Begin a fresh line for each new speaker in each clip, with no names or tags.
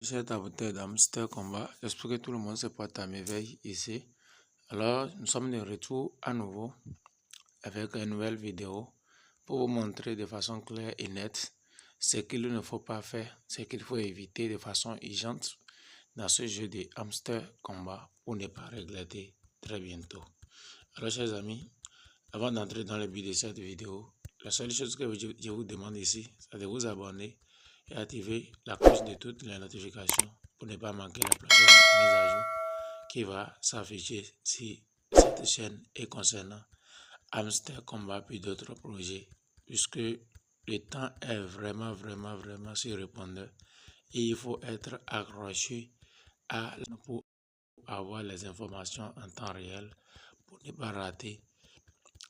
Chers auditeurs d'Hamster Combat, j'espère que tout le monde se porte à merveille ici. Alors, nous sommes de retour à nouveau avec une nouvelle vidéo pour vous montrer de façon claire et nette ce qu'il ne faut pas faire, ce qu'il faut éviter de façon urgente dans ce jeu de Hamster Combat pour ne pas regretter très bientôt. Alors, chers amis, avant d'entrer dans le but de cette vidéo, la seule chose que je vous demande ici, c'est de vous abonner et activer la cloche de toutes les notifications pour ne pas manquer la prochaine mise à jour qui va s'afficher sur cette chaîne et concernant Hamster Combat puis d'autres projets, puisque le temps est vraiment sur répondeur et il faut être accroché pour avoir les informations en temps réel pour ne pas rater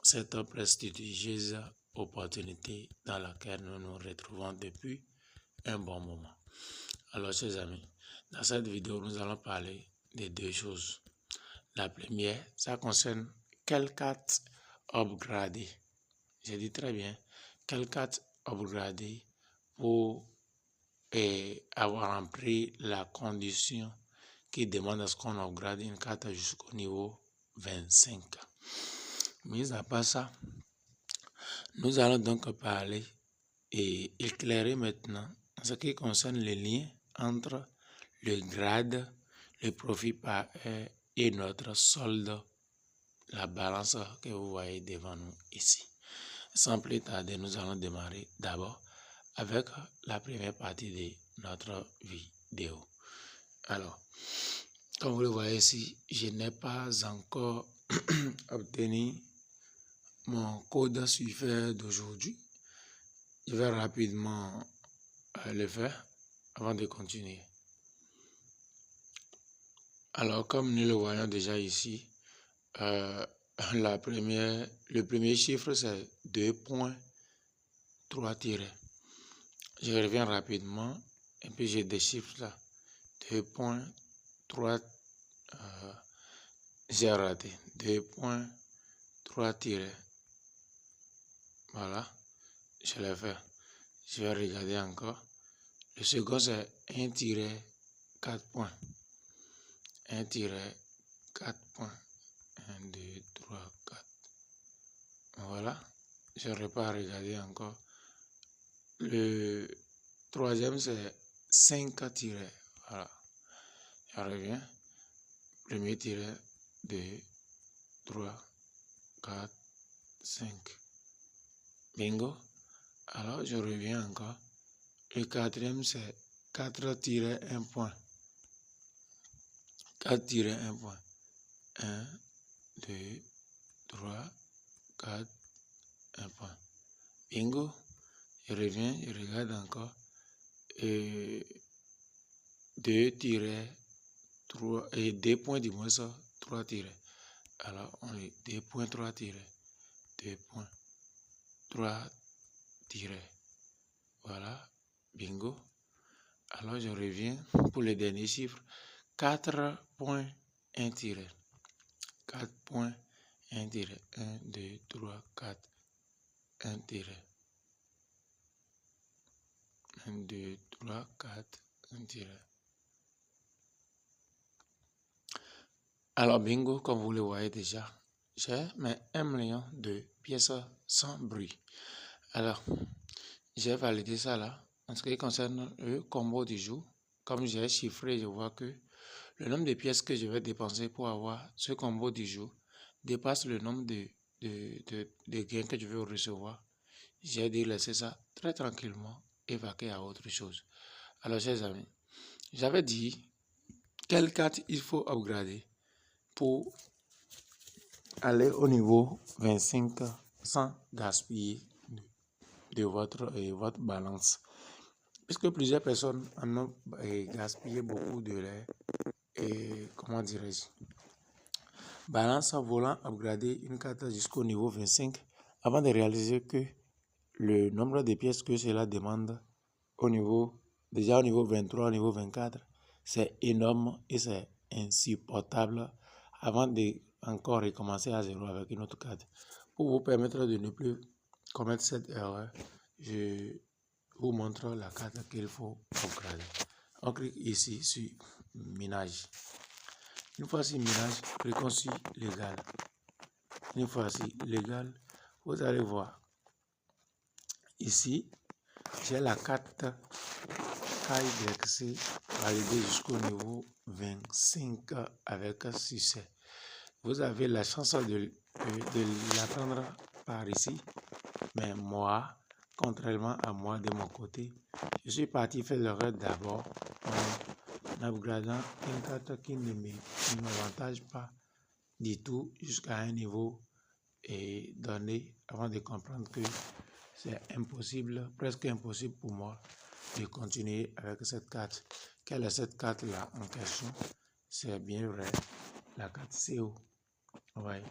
cette prestigieuse opportunité dans laquelle nous nous retrouvons depuis un bon moment. Alors, chers amis, dans cette vidéo, nous allons parler de deux choses. La première, ça concerne quelle carte upgrader. Je dis très bien, quelle carte upgrader pour avoir rempli la condition qui demande à ce qu'on upgrade une carte jusqu'au niveau 25. Mis à part ça, nous allons donc parler et éclairer maintenant en ce qui concerne les liens entre le grade, le profit par heure et notre solde, la balance que vous voyez devant nous ici. Sans plus tarder, nous allons démarrer d'abord avec la première partie de notre vidéo. Alors, comme vous le voyez ici, je n'ai pas encore obtenu mon code suiveur d'aujourd'hui. Je vais rapidement le faire avant de continuer. Alors, comme nous le voyons déjà ici, le premier chiffre c'est 2.3 tirets. Je reviens rapidement et puis j'ai des chiffres là. 2.3 j'ai raté. 2.3 tirets. Voilà, je l'ai fait. Je vais regarder encore. Le second c'est 1 tiret 4 points. 1 tiret 4 points. 1, 2, 3, 4. Voilà, je repars regarder encore. Le troisième c'est 5 tirets. Voilà, je reviens. Premier tiret, 2, 3, 4, 5. Bingo. Alors je reviens encore. Le quatrième c'est 4 tirets 1 point. 4 tirets 1 point. 1, 2, 3, 4, 1 point. Bingo. Je reviens, je regarde encore. 2 tirets 3 et 2 points du moins ça, 3 tirets. Alors on est 2.3 tirets. 2.3 tirets. Voilà. Bingo. Alors je reviens pour le dernier chiffre. 4.1 tirets. 4.1 tirets. 1, 2, 3, 4. 1 tiret. 1, 2, 3, 4. 1 tiret. Alors bingo, comme vous le voyez déjà, j'ai mes 1 million de pièces sans bruit. Alors, j'ai validé ça là. En ce qui concerne le combo du jour, comme j'ai chiffré, je vois que le nombre de pièces que je vais dépenser pour avoir ce combo du jour dépasse le nombre de gains que je vais recevoir. J'ai dû laisser ça très tranquillement et vaquer à autre chose. Alors, chers amis, j'avais dit quelle carte il faut upgrader pour aller au niveau 25 sans gaspiller de votre balance. Puisque plusieurs personnes en ont gaspillé beaucoup de leur, comment dirais-je, balance en voulant upgrader une carte jusqu'au niveau 25 avant de réaliser que le nombre de pièces que cela demande déjà au niveau 23, au niveau 24, c'est énorme et c'est insupportable avant de encore recommencer à zéro avec une autre carte. Pour vous permettre de ne plus commettre cette erreur, je vous montre la carte qu'il faut upgrader. On clique ici sur minage. Une fois sur minage, cliquons sur légal. Une fois sur légal, vous allez voir ici, j'ai la carte KYC validée jusqu'au niveau 25 avec succès. Vous avez la chance de l'attendre par ici, mais moi, contrairement à moi de mon côté, je suis parti faire le raid d'abord en upgradant une carte qui ne m'avantage pas du tout jusqu'à un niveau donné avant de comprendre que c'est impossible, presque impossible pour moi de continuer avec cette carte. Quelle est cette carte-là en question? C'est bien vrai, la carte CO. Ouais.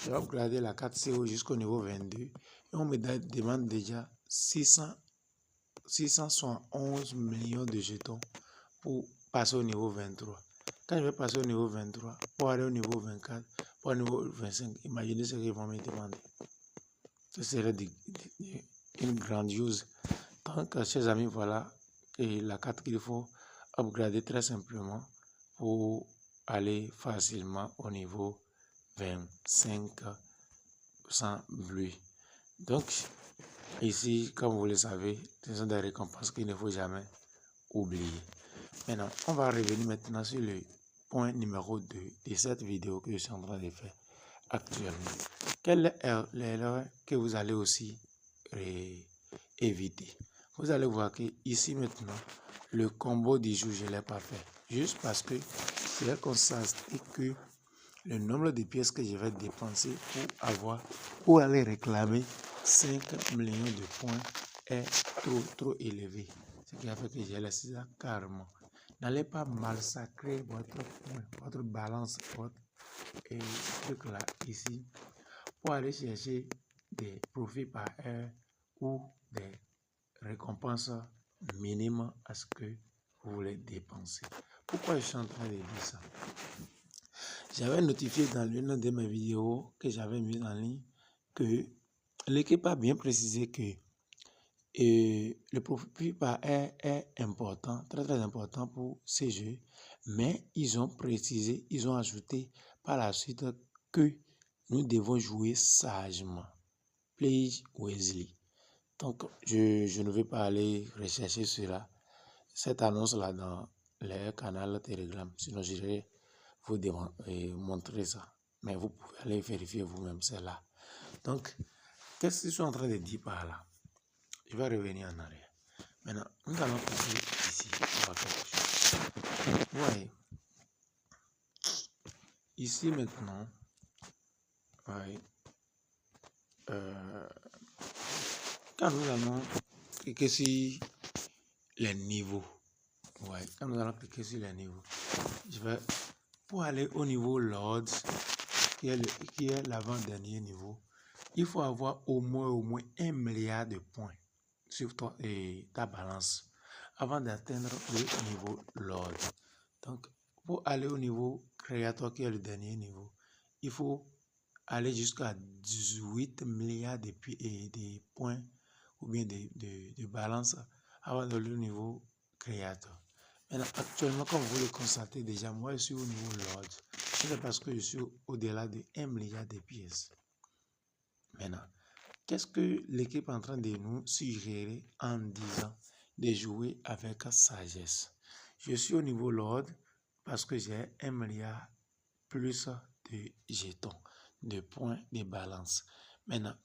Je vais upgrader la carte CO jusqu'au niveau 22 et on me demande déjà 671 millions de jetons pour passer au niveau 23. Quand je vais passer au niveau 23, pour aller au niveau 24, pour aller au niveau 25, imaginez ce qu'ils vont me demander. Ce serait une grandiose. Donc, chers amis, voilà la carte qu'il faut upgrader très simplement pour aller facilement au niveau 25 sans bruit. Donc, ici, comme vous le savez, ce sont des récompenses qu'il ne faut jamais oublier. Maintenant, on va revenir maintenant sur le point numéro 2 de cette vidéo que je suis en train de faire actuellement. Quelle est l'erreur que vous allez aussi éviter? Vous allez voir que ici maintenant, le combo du jour, je ne l'ai pas fait. Juste parce que j'ai constaté que le nombre de pièces que je vais dépenser pour aller réclamer 5 millions de points est trop élevé. Ce qui a fait que j'ai laissé ça carrément. N'allez pas massacrer votre point, votre balance, votre truc là, ici, pour aller chercher des profits par heure ou des récompenses minimes à ce que vous voulez dépenser. Pourquoi je suis en train de dire ça? J'avais notifié dans l'une de mes vidéos que j'avais mis en ligne que l'équipe a bien précisé que le profit par heure est important, très important pour ces jeux, mais ils ont précisé, ils ont ajouté par la suite que nous devons jouer sagement. Please Wesley. Donc, je ne vais pas aller rechercher cela, cette annonce-là dans le canal Telegram, sinon j'irai vous montrer ça. Mais vous pouvez aller vérifier vous-même, c'est là. Donc, qu'est-ce que je suis en train de dire par là? Je vais revenir en arrière. Maintenant, nous allons passer ici. On va quelque chose. Vous voyez, ici maintenant, voyez, quand nous allons cliquer sur les niveaux, ouais, quand nous allons cliquer sur les niveaux, je vais pour aller au niveau Lords, qui est l'avant-dernier niveau, il faut avoir au moins 1 milliard de points sur toi et ta balance avant d'atteindre le niveau Lord. Donc, pour aller au niveau créateur, qui est le dernier niveau, il faut aller jusqu'à 18 milliards de points ou bien de balance avant de le niveau créateur. Maintenant, actuellement, comme vous le constatez déjà, moi je suis au niveau Lord. C'est parce que je suis au-delà de 1 milliard de pièces. Maintenant, qu'est-ce que l'équipe est en train de nous suggérer en disant de jouer avec sagesse? Je suis au niveau Lord parce que j'ai 1 milliard plus de jetons, de points de balance. Maintenant,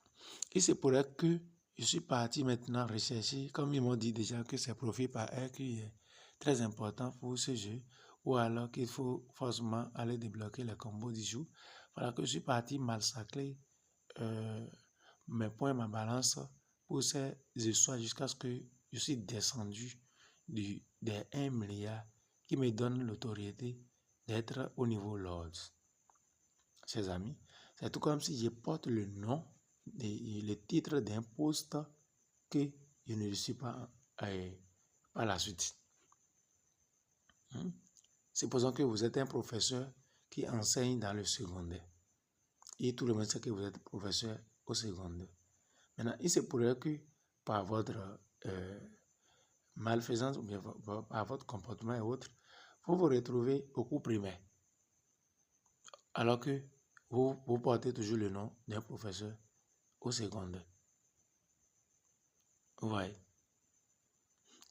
il se pourrait que je suis parti maintenant rechercher, comme ils m'ont dit déjà que c'est profit par heure qui est très important pour ce jeu, ou alors qu'il faut forcément aller débloquer les combos du jour. Voilà que je suis parti massacrer mes points, ma balance pour ces histoires jusqu'à ce que je suis descendu des 1 milliard qui me donne l'autorité d'être au niveau Lords. Chers amis, c'est tout comme si je porte le nom, le titre d'un poste que je ne suis pas par la suite. Supposons que vous êtes un professeur qui enseigne dans le secondaire. Et tout le monde sait que vous êtes professeur au secondaire. Maintenant, il se pourrait que par votre malfaisance ou bien par votre comportement et autres, vous vous retrouvez au cours primaire. Alors que vous portez toujours le nom d'un professeur au secondaire. Vous voyez.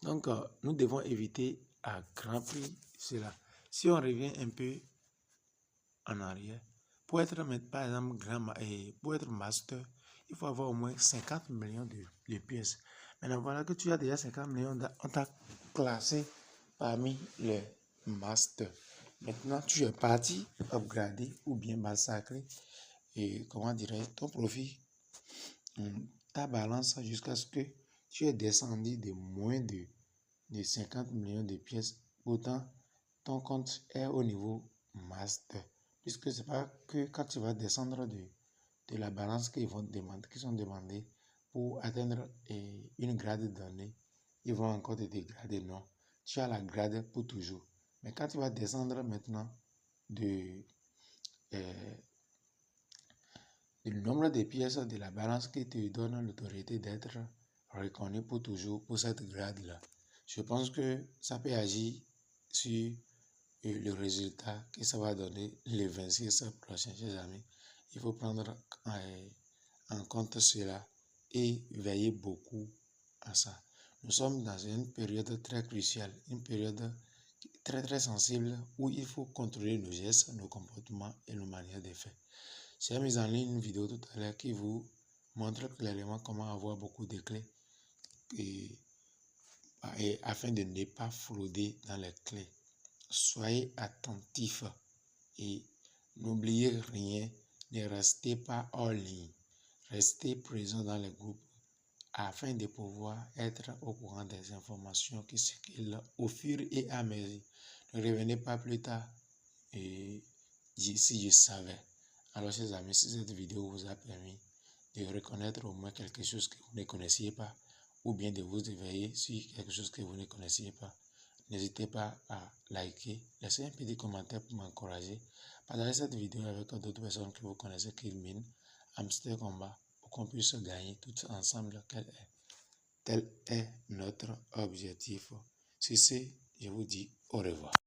Donc, nous devons éviter à grand prix cela. Si on revient un peu en arrière, pour être, par exemple, pour être master, il faut avoir au moins 50 millions de pièces. Maintenant, voilà que tu as déjà 50 millions, on t'a classé parmi les masters. Maintenant, tu es parti upgrader ou bien massacrer, et comment dirais-je, ton profit, ta balance jusqu'à ce que tu es descendu de moins de 50 millions de pièces. Pourtant, ton compte est au niveau master. Puisque c'est pas que quand tu vas descendre de la balance qu'ils vont demander, qui sont demandés pour atteindre une grade donnée, ils vont encore te dégrader. Non, tu as la grade pour toujours. Mais quand tu vas descendre maintenant du nombre de pièces de la balance qui te donne l'autorité d'être reconnu pour toujours pour cette grade-là, je pense que ça peut agir sur le résultat que ça va donner les 26 prochains, chers amis. Il faut prendre en compte cela et veiller beaucoup à ça. Nous sommes dans une période très cruciale, une période très sensible où il faut contrôler nos gestes, nos comportements et nos manières de faire. J'ai mis en ligne une vidéo tout à l'heure qui vous montre clairement comment avoir beaucoup de clés et afin de ne pas frauder dans les clés. Soyez attentifs et n'oubliez rien, ne restez pas hors ligne. Restez présent dans les groupes afin de pouvoir être au courant des informations qui circulent au fur et à mesure. Ne revenez pas plus tard et si je savais. Alors, chers amis, si cette vidéo vous a permis de reconnaître au moins quelque chose que vous ne connaissiez pas, ou bien de vous éveiller sur quelque chose que vous ne connaissiez pas, n'hésitez pas à liker, laissez un petit commentaire pour m'encourager, partagez cette vidéo avec d'autres personnes que vous connaissez qui minent Hamster Combat pour qu'on puisse gagner tous ensemble. Tel est notre objectif. Sur ce, je vous dis au revoir.